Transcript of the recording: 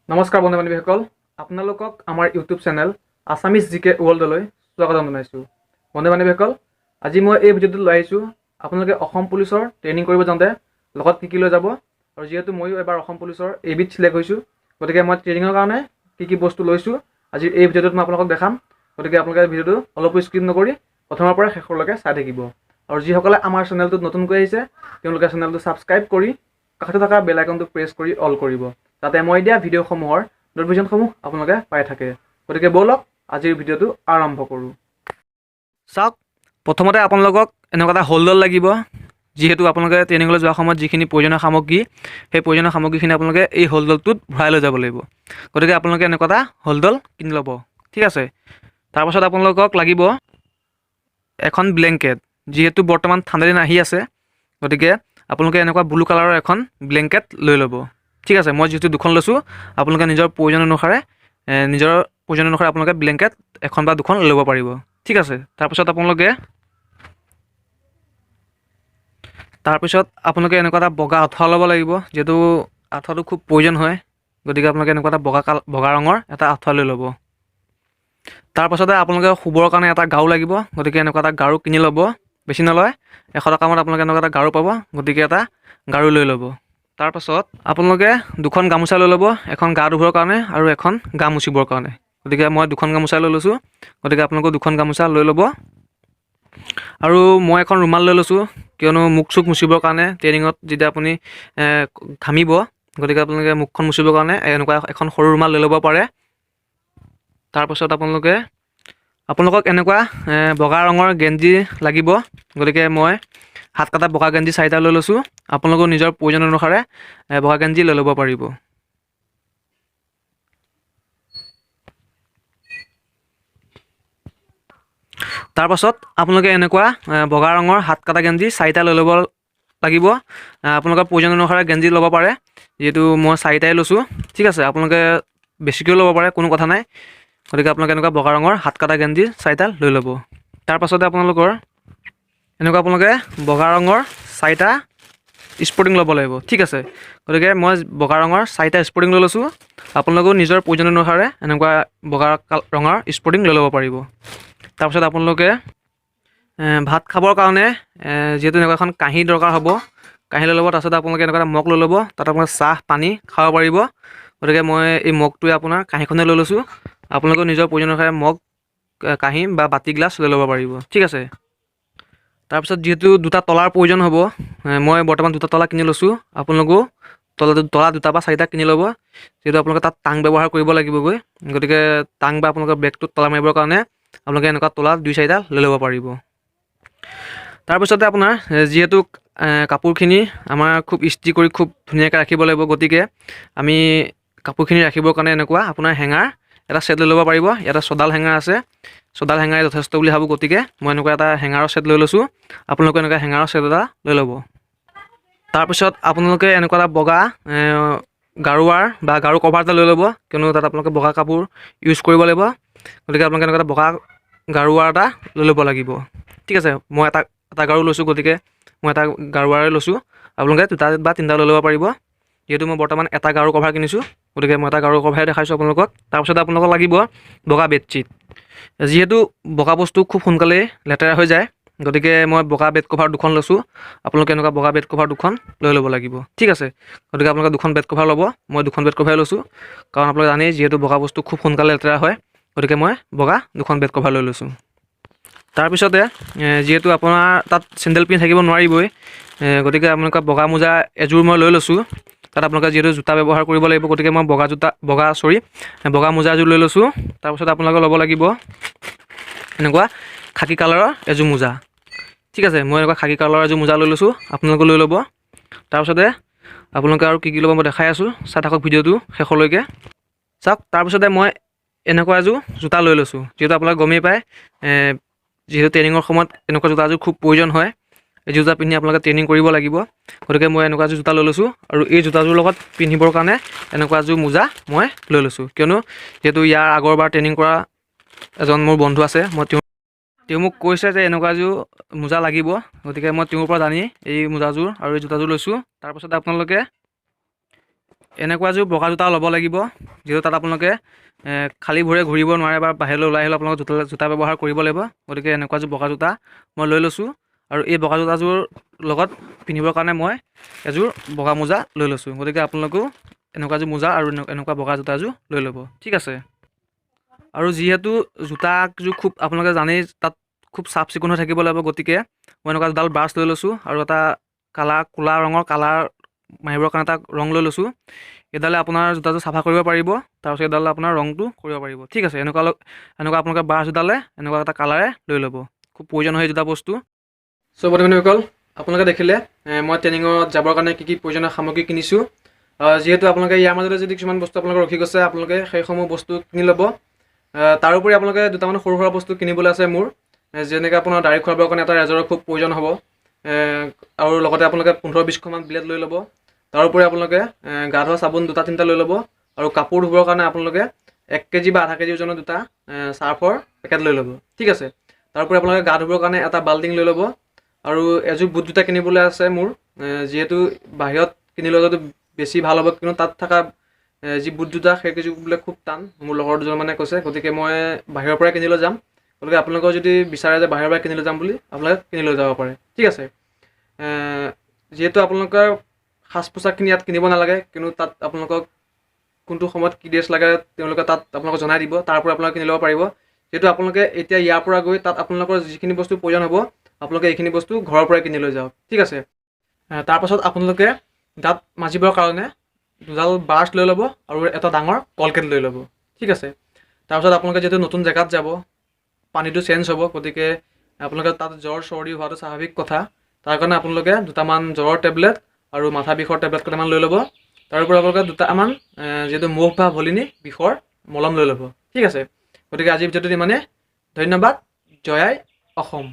নমস্কাৰ বন্ধু বান্ধৱীসকল, আপোনালোকক আমাৰ ইউটিউব চেনেল আছামিজ জিকে ৱৰ্ল্ডলৈ স্বাগতম জনাইছোঁ। বন্ধু বান্ধৱীসকল, আজি মই এই ভিডিঅ'টো লৈ আহিছোঁ আপোনালোকে অসম পুলিচৰ ট্ৰেইনিং কৰিব যাওঁতে লগত কি লৈ যাব, আৰু যিহেতু ময়ো এবাৰ অসম পুলিচৰ এবিধ চিলেক্ট হৈছোঁ, গতিকে মই ট্ৰেইনিঙৰ কাৰণে কি বস্তু লৈছোঁ আজি এই ভিডিঅ'টোত মই আপোনালোকক দেখাম। গতিকে আপোনালোকে ভিডিঅ'টো অলপো স্কিপ নকৰি প্ৰথমৰ পৰা শেষলৈকে চাই থাকিব। আৰু যিসকলে আমাৰ চেনেলটোত নতুনকৈ আহিছে তেওঁলোকে চেনেলটো ছাবস্ক্ৰাইব কৰি কাষতে থকা বেল আইকনটো প্ৰেছ কৰি অল কৰিব, যাতে মই দিয়া ভিডিঅ'সমূহৰ ন'টিফিকেশ্যনসমূহ আপোনালোকে পাই থাকে। গতিকে ব'লক আজিৰ ভিডিঅ'টো আৰম্ভ কৰোঁ। চাওক, প্ৰথমতে আপোনালোকক এনেকুৱা এটা হোল্ডাৰ লাগিব, যিহেতু আপোনালোকে ট্ৰেইনিঙলৈ যোৱাৰ সময়ত যিখিনি প্ৰয়োজনীয় সামগ্ৰী, সেই প্ৰয়োজনীয় সামগ্ৰীখিনি আপোনালোকে এই হোল্ডাৰটোত ভৰাই লৈ যাব লাগিব। গতিকে আপোনালোকে এনেকুৱা এটা হোল্ডাৰ কিনি ল'ব, ঠিক আছে। তাৰপাছত আপোনালোকক লাগিব এখন ব্লেংকেট, যিহেতু বৰ্তমান ঠাণ্ডা দিন আহি আছে, গতিকে আপোনালোকে এনেকুৱা ব্লু কালাৰৰ এখন ব্লেংকেট লৈ ল'ব, ঠিক আছে। মই যিহেতু দুখন লৈছোঁ, আপোনালোকে নিজৰ প্ৰয়োজন অনুসাৰে আপোনালোকে ব্লেংকেট এখন বা দুখন ল'ব পাৰিব, ঠিক আছে। তাৰপিছত আপোনালোকে এনেকুৱা এটা বগা আঁঠুৱা ল'ব লাগিব, যিহেতু আঁঠুৱাটো খুব প্ৰয়োজন হয়। গতিকে আপোনালোকে এনেকুৱা এটা বগা ৰঙৰ এটা আঁঠুৱা লৈ ল'ব। তাৰপাছতে আপোনালোকে শুবৰ কাৰণে এটা গাৰু লাগিব, গতিকে এনেকুৱা এটা গাৰু কিনি ল'ব, বেছি নলয়, 100 টকা মানত আপোনালোকে এনেকুৱা এটা গাৰু পাব, গতিকে এটা গাৰু লৈ ল'ব। তাৰপাছত আপোনালোকে দুখন গামোচা লৈ ল'ব, এখন গা ধুবৰ কাৰণে আৰু এখন গা মুচিবৰ কাৰণে। গতিকে মই দুখন গামোচা লৈ লৈছোঁ, গতিকে আপোনালোকেও দুখন গামোচা লৈ ল'ব। আৰু মই এখন ৰুমাল লৈ লৈছোঁ, কিয়নো মুখ চুখ মুচিবৰ কাৰণে ট্ৰেইনিঙত যেতিয়া আপুনি ঘামিব, গতিকে আপোনালোকে মুখখন মুচিবৰ কাৰণে এনেকুৱা এখন সৰু ৰুমাল লৈ ল'ব পাৰে। তাৰপাছত আপোনালোকক এনেকুৱা বগা ৰঙৰ গেঞ্জি লাগিব, গতিকে মই হাত কটা বগা গেঞ্জি 4টা লৈ লৈছোঁ। আপোনালোকেও নিজৰ প্ৰয়োজন অনুসাৰে বগা গেঞ্জি লৈ ল'ব পাৰিব। তাৰপাছত আপোনালোকে এনেকুৱা বগা ৰঙৰ হাত কটা গেঞ্জি 4টা লৈ ল'ব লাগিব। আপোনালোকৰ প্ৰয়োজন অনুসাৰে গেঞ্জি ল'ব পাৰে, যিহেতু মই 4টাই লৈছোঁ, ঠিক আছে। আপোনালোকে বেছিকৈও ল'ব পাৰে, কোনো কথা নাই। গতিকে আপোনালোকে এনেকুৱা বগা ৰঙৰ হাত কটা গেঞ্জি 4টা লৈ ল'ব। তাৰপাছতে আপোনালোকে বগা ৰঙৰ 4টা স্পৰ্টিং ল'ব লাগিব, ঠিক আছে। গতিকে মই বগা ৰঙৰ 4টা স্পৰ্টিং লৈ লৈছোঁ। আপোনালোকেও নিজৰ প্ৰয়োজন অনুসাৰে এনেকুৱা বগা ৰঙৰ স্পৰ্টিং লৈ ল'ব পাৰিব। তাৰপিছত আপোনালোকে ভাত খাবৰ কাৰণে যিহেতু এনেকুৱা এখন কাঁহী দৰকাৰ হ'ব, কাঁহী লৈ ল'ব। তাৰপিছত আপোনালোকে এনেকুৱা এটা মগ লৈ ল'ব, তাত আপোনালোকে চাহ পানী খাব পাৰিব। গতিকে মই এই মগটোৱে আপোনাৰ কাঁহীখনে লৈ লৈছোঁ। আপোনালোকেও নিজৰ প্ৰয়োজন অনুসাৰে মগ, কাঁহী বা বাতি গ্লাছ লৈ ল'ব পাৰিব, ঠিক আছে। তাৰপিছত যিহেতু দুটা তলাৰ প্ৰয়োজন হ'ব, মই বৰ্তমান দুটা তলা কিনি লৈছোঁ। আপোনালোকেও তলা 2টা বা 4টা কিনি ল'ব, যিহেতু আপোনালোকে তাত টাং ব্যৱহাৰ কৰিব লাগিবগৈ। গতিকে টাং বা আপোনালোকৰ বেগটোত তলা মাৰিবৰ কাৰণে আপোনালোকে এনেকুৱা তলা 2-4টা লৈ ল'ব পাৰিব। তাৰপিছতে আপোনাৰ যিহেতু কাপোৰখিনি আমাৰ খুব ইস্ত্ৰি কৰি খুব ধুনীয়াকৈ ৰাখিব লাগিব, গতিকে আমি কাপোৰখিনি ৰাখিবৰ কাৰণে এনেকুৱা আপোনাৰ হেঙাৰ এটা ছেট লৈ ল'ব পাৰিব। ইয়াতে ছডাল হেঙাৰ আছে, ছডাল হেঙাৰে যথেষ্ট বুলি ভাবোঁ, গতিকে মই এনেকুৱা এটা হেঙাৰৰ ছেট লৈ লৈছোঁ। আপোনালোকে এনেকুৱা হেঙাৰৰ ছেট এটা লৈ ল'ব। তাৰপিছত আপোনালোকে এনেকুৱা এটা বগা গাৰুৱাৰ বা গাৰু কভাৰ এটা লৈ ল'ব, কিয়নো তাত আপোনালোকে বগা কাপোৰ ইউজ কৰিব লাগিব। গতিকে আপোনালোকে এনেকুৱা এটা বগা গাৰুৱাৰ এটা লৈ ল'ব লাগিব, ঠিক আছে। মই এটা গাৰু লৈছোঁ, গতিকে মই এটা গাৰুৱাৰে লৈছোঁ। আপোনালোকে 2টা বা 3টা লৈ ল'ব পাৰিব, যিহেতু মই বৰ্তমান এটা গাৰু কভাৰ কিনিছোঁ, গতিকে মই এটা গাৰু কভাৰে দেখাইছোঁ আপোনালোকক। তাৰপিছত আপোনালোকক লাগিব বগা বেডশ্বীট, যিহেতু বগা বস্তু খুব সোনকালেই লেতেৰা হৈ যায়, গতিকে মই বগা বেড কভাৰ 2খন লৈছোঁ। আপোনালোকে এনেকুৱা বগা বেড কভাৰ 2খন লৈ ল'ব লাগিব, ঠিক আছে। গতিকে আপোনালোকে 2খন বেড কভাৰ ল'ব, মই 2খন বেড কভাৰ লৈছোঁ, কাৰণ আপোনালোকে জানেই যিহেতু বগা বস্তু খুব সোনকালে লেতেৰা হয়, গতিকে মই বগা 2খন বেড কভাৰ লৈ লৈছোঁ। তাৰপিছতে যিহেতু আপোনাৰ তাত চেণ্ডেল পিন্ধি থাকিব নোৱাৰিবই, গতিকে আপোনালোকে বগা মোজা এযোৰ মই লৈ লৈছোঁ। তাত আপোনালোকে যিহেতু জোতা ব্যৱহাৰ কৰিব লাগিব, গতিকে মই বগা মোজা এযোৰ লৈ লৈছোঁ। তাৰপিছত আপোনালোকে ল'ব লাগিব এনেকুৱা খাকী কালাৰৰ এযোৰ মোজা, ঠিক আছে। মই এনেকুৱা খাকী কালাৰৰ এযোৰ মোজা লৈ লৈছোঁ, আপোনালোকে লৈ ল'ব। তাৰপিছতে আপোনালোকে আৰু কি ল'ব মই দেখাই আছোঁ, চাই থাকক ভিডিঅ'টো শেষলৈকে। চাওক, তাৰপিছতে মই এনেকুৱা এযোৰ জোতা লৈ লৈছোঁ, যিহেতু আপোনালোকে গমেই পায় যিহেতু ট্ৰেইনিঙৰ সময়ত এনেকুৱা জোতা এযোৰ খুব প্ৰয়োজন হয়। এই জোতা পিন্ধি আপোনালোকে ট্ৰেইনিং কৰিব লাগিব, গতিকে মই এনেকুৱা এযোৰ জোতা লৈ লৈছোঁ। আৰু এই জোতাযোৰ লগত পিন্ধিবৰ কাৰণে এনেকুৱা এযোৰ মোজা মই লৈ লৈছোঁ, কিয়নো যিহেতু ইয়াৰ আগৰবাৰ ট্ৰেইনিং কৰা এজন মোৰ বন্ধু আছে, তেওঁ মোক কৈছে যে এনেকুৱা এযোৰ মোজা লাগিব, গতিকে মই তেওঁৰ পৰা জানি এই মোজাযোৰ আৰু এই জোতাযোৰ লৈছোঁ। তাৰপাছত আপোনালোকে এনেকুৱা এযোৰ বগা জোতা ল'ব লাগিব, যিহেতু তাত আপোনালোকে খালী ভৰিৰে ঘূৰিব নোৱাৰে বা বাহিৰলৈ ওলাই আহিলে আপোনালোকে জোতা ব্যৱহাৰ কৰিব লাগিব। গতিকে এনেকুৱা এযোৰ বগা জোতা মই লৈ লৈছোঁ, আৰু এই বগা জোতাযোৰ লগত পিন্ধিবৰ কাৰণে মই এযোৰ বগা মোজা লৈ লৈছোঁ। গতিকে আপোনালোকেও এনেকুৱা এযোৰ মোজা আৰু এনেকুৱা বগা জোতা এযোৰ লৈ ল'ব, ঠিক আছে। আৰু যিহেতু জোতাযোৰ খুব আপোনালোকে জানেই তাত খুব চাফ চিকুণ হৈ থাকিব লাগিব, গতিকে মই এনেকুৱা এডাল ব্ৰাছ লৈ লৈছোঁ আৰু এটা ক'লা ৰঙৰ কালাৰ মাৰিবৰ কাৰণে এটা ৰং লৈ লৈছোঁ। এইডালে আপোনাৰ জোতাযোৰ চাফা কৰিব পাৰিব, তাৰপিছত এইডালে আপোনাৰ ৰংটো কৰিব পাৰিব, ঠিক আছে। এনেকুৱা আপোনালোকে ব্ৰাছ এডালে এনেকুৱা এটা কালাৰে লৈ ল'ব, খুব প্ৰয়োজন হয় এই দুটা বস্তু। চ' বন্ধুসকল, আপোনালোকে দেখিলে মই ট্ৰেইনিঙত যাবৰ কাৰণে কি কি প্ৰয়োজনীয় সামগ্ৰী কিনিছোঁ। যিহেতু আপোনালোকে ইয়াৰ মাজতে যদি কিছুমান বস্তু আপোনালোকৰ ৰখি গৈছে, আপোনালোকে সেইসমূহ বস্তু কিনি ল'ব। তাৰোপৰি আপোনালোকে দুটামান সৰু সুৰা বস্তু কিনিবলৈ আছে মোৰ, যেনেকৈ আপোনাৰ দাঢ়ি খুৱাবৰ কাৰণে এটা ৰেজৰৰ খুব প্ৰয়োজন হ'ব, আৰু লগতে আপোনালোকে 15-20খনমান ব্লেড লৈ ল'ব। তাৰোপৰি আপোনালোকে গা ধোৱা চাবোন 2-3টা লৈ ল'ব, আৰু কাপোৰ ধুবৰ কাৰণে আপোনালোকে 1 কেজি বা আধা কেজি ওজনৰ 2টা চাৰ্ফৰ পেকেট লৈ ল'ব, ঠিক আছে। তাৰোপৰি আপোনালোকে গা ধুবৰ কাৰণে এটা বাল্টিং লৈ ল'ব, আৰু এযোৰ বুট জোতা কিনিবলৈ আছে মোৰ, যিহেতু বাহিৰত কিনিলে যদি বেছি ভাল হ'ব, কিন্তু তাত থকা যি বুট জোতা সেইকেইযোৰ বোলে খুব টান, মোৰ লগৰ দুজনমানে কৈছে। গতিকে মই বাহিৰৰ পৰাই কিনি লৈ যাম, গতিকে আপোনালোকৰ যদি বিচাৰে যে বাহিৰৰ পৰাই কিনি লৈ যাম বুলি, আপোনালোকে কিনি লৈ যাব পাৰে, ঠিক আছে। যিহেতু আপোনালোকৰ সাজ পোছাকখিনি ইয়াত কিনিব নালাগে, কিন্তু তাত আপোনালোকক কোনটো সময়ত কি ড্ৰেছ লাগে তেওঁলোকে তাত আপোনালোকক জনাই দিব, তাৰ পৰা আপোনালোকে কিনি ল'ব পাৰিব। যিহেতু আপোনালোকে এতিয়া ইয়াৰ পৰা গৈ তাত আপোনালোকৰ যিখিনি বস্তু প্ৰয়োজন হ'ব, আপোনালোকে এইখিনি বস্তু ঘৰৰ পৰাই কিনি লৈ যাওক, ঠিক আছে। তাৰপাছত আপোনালোকে দাঁত মাজিবৰ কাৰণে দুডাল ব্ৰাছ লৈ ল'ব আৰু এটা ডাঙৰ কলগেট লৈ ল'ব, ঠিক আছে। তাৰপিছত আপোনালোকে যিহেতু নতুন জেগাত যাব, পানীটো চেঞ্জ হ'ব, গতিকে আপোনালোকে তাত জ্বৰ চৰ্দি হোৱাটো স্বাভাৱিক কথা। তাৰ কাৰণে আপোনালোকে 2টামান জ্বৰৰ টেবলেট আৰু মাথা বিষৰ টেবলেট কেইটামান লৈ ল'ব। তাৰোপৰি আপোনালোকে 2টামান যিহেতু মুভ বা ভলিনী বিষৰ মলম লৈ ল'ব, ঠিক আছে। গতিকে আজিৰ ভিডিঅ'টো ইমানেই। ধন্যবাদ। জয় আই অসম।